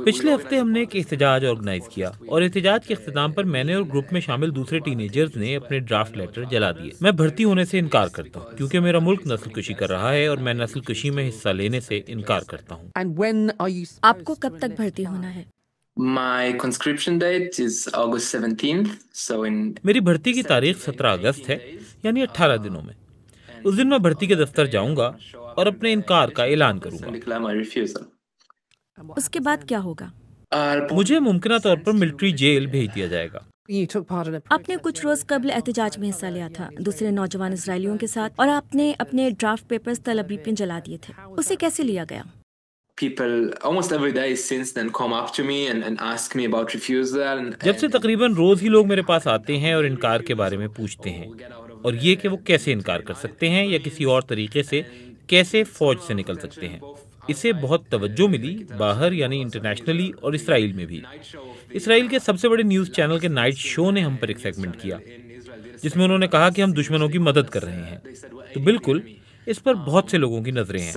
پچھلے ہفتے ہم نے ایک احتجاج آرگنائز کیا اور احتجاج کے اختتام پر میں نے اور گروپ میں شامل دوسرے ٹین ایجرز نے اپنے ڈرافٹ لیٹر جلا دیے۔ میں بھرتی ہونے سے انکار کرتا ہوں کیونکہ میرا ملک نسل کشی کر رہا ہے اور میں نسل کشی میں حصہ لینے سے انکار کرتا ہوں۔ آپ کو کب تک بھرتی ہونا ہے؟ میری بھرتی کی تاریخ 17 اگست ہے، یعنی 18 دنوں میں۔ اس دن میں بھرتی کے دفتر جاؤں گا اور اپنے انکار کا اعلان کروں گا۔ اس کے بعد کیا ہوگا؟ مجھے ممکنہ طور پر ملٹری جیل بھیج دیا جائے گا۔ آپ نے کچھ روز قبل احتجاج میں حصہ لیا تھا دوسرے نوجوان اسرائیلیوں کے ساتھ، اور آپ نے اپنے ڈرافٹ پیپرز تل ابیب میں جلا دیے تھے۔ اسے کیسے لیا گیا؟ جب سے تقریباً روز ہی لوگ میرے پاس آتے ہیں اور انکار کے بارے میں پوچھتے ہیں، اور یہ کہ وہ کیسے انکار کر سکتے ہیں یا کسی اور طریقے سے کیسے فوج سے نکل سکتے ہیں۔ اسے بہت توجہ ملی باہر، یعنی انٹرنیشنلی، اور اسرائیل میں بھی۔ اسرائیل کے سب سے بڑے نیوز چینل کے نائٹ شو نے ہم پر ایک سیگمنٹ کیا جس میں انہوں نے کہا کہ ہم دشمنوں کی مدد کر رہے ہیں۔ تو بالکل اس پر بہت سے لوگوں کی نظریں ہیں۔